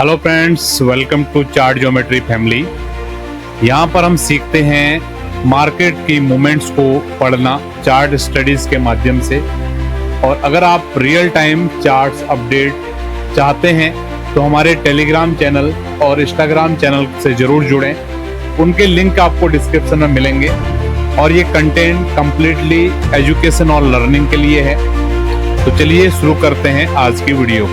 Hello friends, welcome to chart geometry family. यहाँ पर हम सीखते हैं मार्केट की मूवमेंट्स को पढ़ना चार्ट स्टडीज के माध्यम से। और अगर आप रियल टाइम चार्ट्स अपडेट चाहते हैं तो हमारे टेलीग्राम चैनल और इंस्टाग्राम चैनल से जरूर जुड़ें। उनके लिंक आपको डिस्क्रिप्शन में मिलेंगे और ये कंटेंट कंप्लीटली एजुकेशन और लर्निंग के लिए है। तो चलिए शुरू करते हैं आज की वीडियो।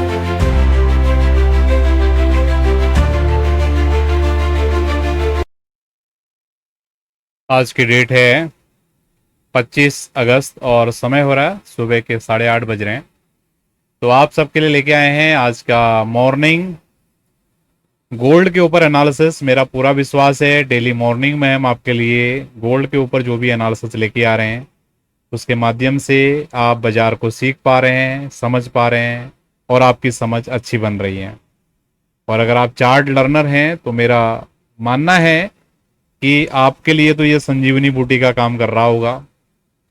आज की डेट है 25 अगस्त और समय हो रहा है सुबह के 8:30 बज रहे हैं। तो आप सबके लिए लेके आए हैं आज का मॉर्निंग गोल्ड के ऊपर एनालिसिस। मेरा पूरा विश्वास है डेली मॉर्निंग में हम आपके लिए गोल्ड के ऊपर जो भी एनालिसिस लेके आ रहे हैं उसके माध्यम से आप बाजार को सीख पा रहे हैं, समझ पा रहे हैं और आपकी समझ अच्छी बन रही है। और अगर आप चार्ट लर्नर हैं तो मेरा मानना है कि आपके लिए तो ये संजीवनी बूटी का काम कर रहा होगा।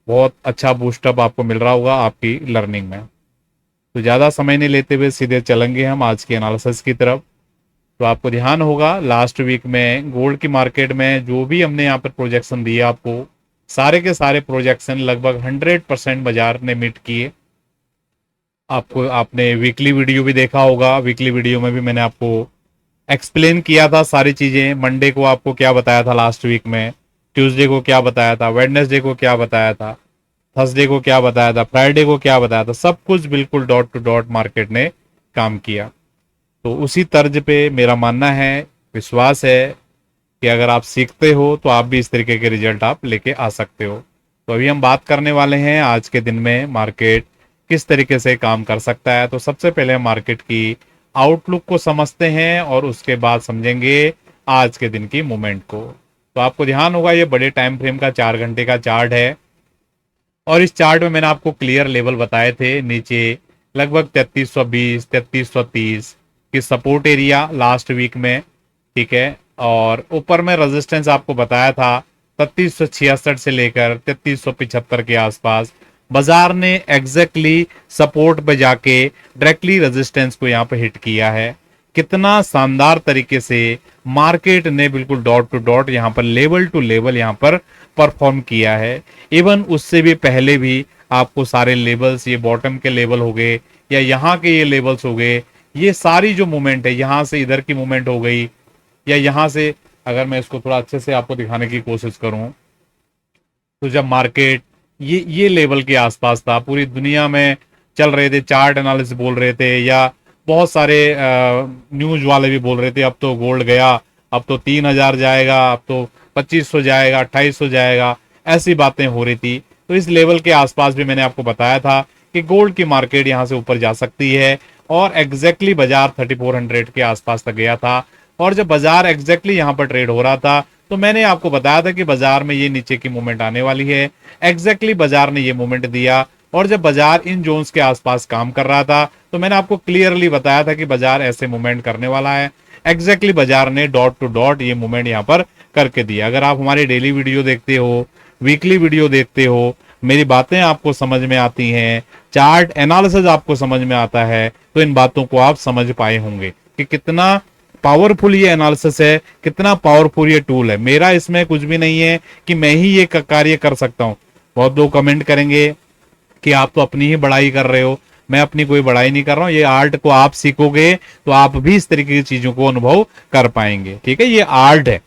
बहुत अच्छा बूस्टअप आपको मिल रहा होगा आपकी लर्निंग में। तो ज़्यादा समय नहीं लेते हुए सीधे चलेंगे हम आज के एनालिसिस की तरफ। तो आपको ध्यान होगा लास्ट वीक में गोल्ड की मार्केट में जो भी हमने यहाँ पर प्रोजेक्शन दिए आपको, सारे के सारे प्रोजेक्शन लगभग 100% बाजार ने मीट किए। आपने वीकली वीडियो भी देखा होगा। वीकली वीडियो में भी मैंने आपको एक्सप्लेन किया था सारी चीजें। मंडे को आपको क्या बताया था लास्ट वीक में, ट्यूसडे को क्या बताया था, वेडनेसडे को क्या बताया था, थर्सडे को क्या बताया था, फ्राइडे को क्या बताया था, सब कुछ बिल्कुल डॉट टू डॉट मार्केट ने काम किया। तो उसी तर्ज पे मेरा मानना है, विश्वास है कि अगर आप सीखते हो तो आप भी इस तरीके के रिजल्ट आप लेके आ सकते हो। तो अभी हम बात करने वाले हैं आज के दिन में मार्केट किस तरीके से काम कर सकता है। तो सबसे पहले मार्केट की आउटलुक को समझते हैं और उसके बाद समझेंगे आज के दिन की मूवमेंट को। तो आपको ध्यान होगा ये बड़े टाइम फ्रेम का 4 घंटे का चार्ट है और इस चार्ट में मैंने आपको क्लियर लेवल बताए थे। नीचे लगभग 3320 3330 की सपोर्ट एरिया लास्ट वीक में, ठीक है। और ऊपर में रेजिस्टेंस आपको बताया था 3366 से लेकर 3375 के आसपास। बाजार ने एग्जैक्टली सपोर्ट पे जाके डायरेक्टली रेजिस्टेंस को यहाँ पे हिट किया है। कितना शानदार तरीके से मार्केट ने बिल्कुल डॉट टू डॉट यहाँ पर लेवल टू लेवल यहाँ पर परफॉर्म किया है। इवन उससे भी पहले भी आपको सारे लेवल्स, ये बॉटम के लेवल हो गए या यहाँ के ये लेवल्स हो गए, ये सारी जो मूवमेंट है यहाँ से इधर की मूवमेंट हो गई या यहाँ से, अगर मैं इसको थोड़ा अच्छे से आपको दिखाने की कोशिश करूं तो जब मार्केट ये लेवल के आसपास था, पूरी दुनिया में चल रहे थे, चार्ट एनालिस्ट बोल रहे थे या बहुत सारे न्यूज वाले भी बोल रहे थे अब तो गोल्ड गया, अब तो 3000 जाएगा, अब तो 2500 जाएगा, 2800 जाएगा, ऐसी बातें हो रही थी। तो इस लेवल के आसपास भी मैंने आपको बताया था कि गोल्ड की मार्केट यहाँ से ऊपर जा सकती है और एग्जैक्टली बाजार 3400 के आसपास तक गया था। और जब बाजार एग्जैक्टली यहाँ पर ट्रेड हो रहा था तो मैंने आपको बताया था कि बाजार में ये नीचे की मूवमेंट आने वाली है। एग्जैक्टली बाजार ने ये मूवमेंट दिया और जब बाजार इन जोन्स के आसपास काम कर रहा था तो मैंने आपको क्लियरली बताया था कि बाजार ऐसे मूवमेंट करने वाला है। एग्जैक्टली बाजार ने डॉट टू डॉट ये मूवमेंट यहाँ पर करके दिया। अगर आप हमारी डेली वीडियो देखते हो, वीकली वीडियो देखते हो, मेरी बातें आपको समझ में आती हैं, चार्ट एनालिसिस आपको समझ में आता है, तो इन बातों को आप समझ पाए होंगे कि कितना पावरफुल ये एनालिसिस है, कितना पावरफुल ये टूल है। मेरा इसमें कुछ भी नहीं है कि मैं ही ये कार्य कर सकता हूं। बहुत लोग कमेंट करेंगे कि आप तो अपनी ही बड़ाई कर रहे हो। मैं अपनी कोई बड़ाई नहीं कर रहा हूं। ये आर्ट को आप सीखोगे तो आप भी इस तरीके की चीजों को अनुभव कर पाएंगे, ठीक है। ये आर्ट है।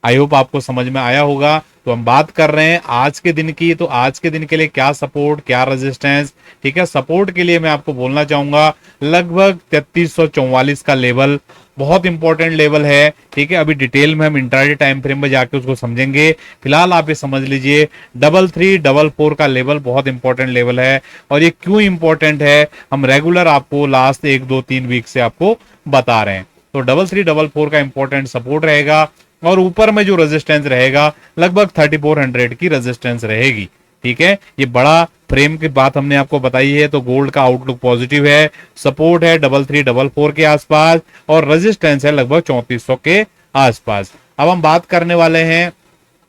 आई होप आपको समझ में आया होगा। तो हम बात कर रहे हैं आज के दिन की। तो आज के दिन के लिए क्या सपोर्ट, क्या रेजिस्टेंस, ठीक है। सपोर्ट के लिए मैं आपको बोलना चाहूंगा लगभग 3344 का लेवल बहुत इंपॉर्टेंट लेवल है, ठीक है। अभी डिटेल में हम इंट्राडे टाइम फ्रेम में जाके उसको समझेंगे। फिलहाल आप ये समझ लीजिए 3344 का लेवल बहुत इंपॉर्टेंट लेवल है। और ये क्यों इंपॉर्टेंट है हम रेगुलर आपको लास्ट 1 2 3 वीक से आपको बता रहे हैं। तो 3344 का इंपॉर्टेंट सपोर्ट रहेगा और ऊपर में जो रेजिस्टेंस रहेगा लगभग 3400 की रेजिस्टेंस रहेगी, ठीक है। ये बड़ा फ्रेम की बात हमने आपको बताई है। तो गोल्ड का आउटलुक पॉजिटिव है। सपोर्ट है 3344 के आसपास और रेजिस्टेंस है लगभग 3400 के आसपास। अब हम बात करने वाले हैं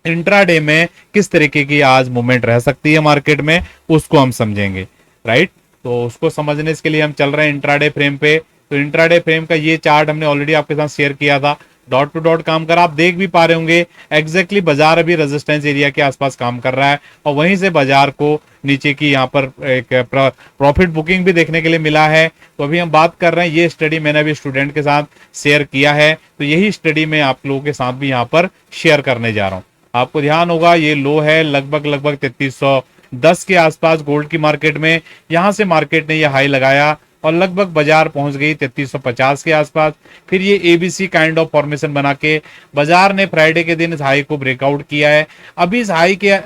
इंट्राडे में किस तरीके की आज मूवमेंट रह सकती है मार्केट में, उसको हम समझेंगे, राइट। तो उसको समझने के लिए हम चल रहे हैं इंट्राडे फ्रेम पे। तो इंट्राडे फ्रेम का ये चार्ट हमने ऑलरेडी आपके साथ शेयर किया था, डॉट टू डॉट काम कर, आप देख भी पा रहे होंगे एग्जैक्टली बाजार अभी रेजिस्टेंस एरिया के आसपास काम कर रहा है और वहीं से बाजार को नीचे की यहाँ पर एक प्रॉफिट बुकिंग भी देखने के लिए मिला है। तो अभी हम बात कर रहे हैं, ये स्टडी मैंने अभी स्टूडेंट के साथ शेयर किया है, तो यही स्टडी मैं आप लोगों के साथ भी यहाँ पर शेयर करने जा रहा हूँ। आपको ध्यान होगा ये लो है लगभग 3310 के आसपास गोल्ड की मार्केट में, यहां से मार्केट ने ये हाई लगाया और लगभग बाजार पहुंच गई 3350 के आसपास। फिर ये एबीसी काइंड ऑफ फॉर्मेशन बना के बाजार ने फ्राइडे के दिन इस हाई को ब्रेकआउट किया है। अभी इस हाई के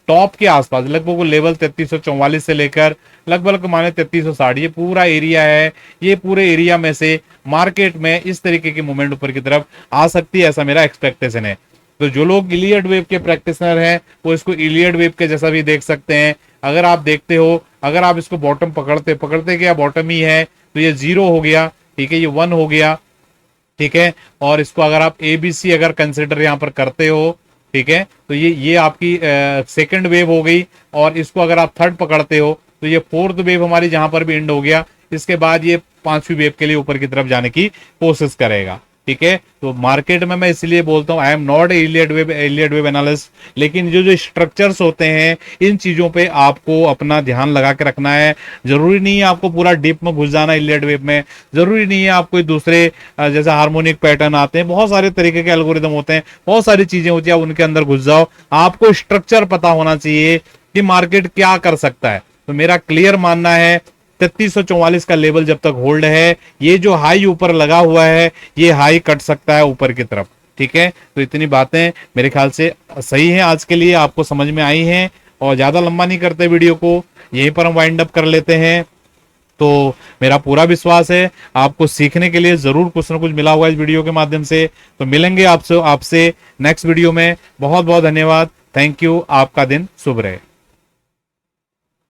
टॉप के आसपास लगभग वो लेवल 3344 से लेकर लगभग माने 3360, ये पूरा एरिया है। ये पूरे एरिया में से मार्केट में इस तरीके की मूवमेंट ऊपर की तरफ आ सकती है, ऐसा मेरा एक्सपेक्टेशन है। तो जो लोग इलियड वेव के प्रैक्टिशनर हैं वो इसको इलियड वेव के जैसा भी देख सकते हैं। अगर आप देखते हो, अगर आप इसको बॉटम पकड़ते गया, बॉटम ही है, तो ये 0 हो गया, ठीक है, ये 1 हो गया, ठीक है। और इसको अगर आप एबीसी अगर कंसिडर यहाँ पर करते हो, ठीक है, तो ये आपकी सेकंड वेव हो गई। और इसको अगर आप थर्ड पकड़ते हो तो ये फोर्थ वेव हमारी जहां पर भी एंड हो गया। इसके बाद ये पांचवी वेव के लिए ऊपर की तरफ जाने की कोशिश करेगा, ठीक है। तो मार्केट में मैं इसलिए बोलता हूं I am not Iliad wave analyst, लेकिन जो स्ट्रक्चर्स होते हैं इन चीजों पे आपको अपना ध्यान लगा के रखना है। जरूरी नहीं है आपको पूरा डीप में घुस जाना इलियड वेव में, जरूरी नहीं है आपको दूसरे जैसे हार्मोनिक पैटर्न आते हैं, बहुत सारे तरीके के एल्गोरिदम होते हैं, बहुत सारी चीजें होती है, उनके अंदर घुस जाओ। आपको स्ट्रक्चर पता होना चाहिए कि मार्केट क्या कर सकता है। तो मेरा क्लियर मानना है 3344 का लेवल जब तक होल्ड है, ये जो हाई वीपर लगा हुआ है ये हाई कट सकता है ऊपर की तरफ, ठीक है। तो इतनी बातें मेरे ख्याल से सही हैं, आज के लिए आपको समझ में आई हैं। और ज्यादा लंबा नहीं करते वीडियो को, यहीं पर हम वाइंड अप कर लेते हैं। तो मेरा पूरा विश्वास है आपको सीखने के लिए जरूर कुछ ना कुछ मिला होगा इस वीडियो के माध्यम से। तो मिलेंगे आपसे नेक्स्ट वीडियो में। बहुत बहुत धन्यवाद, थैंक यू, आपका दिन शुभ रहे।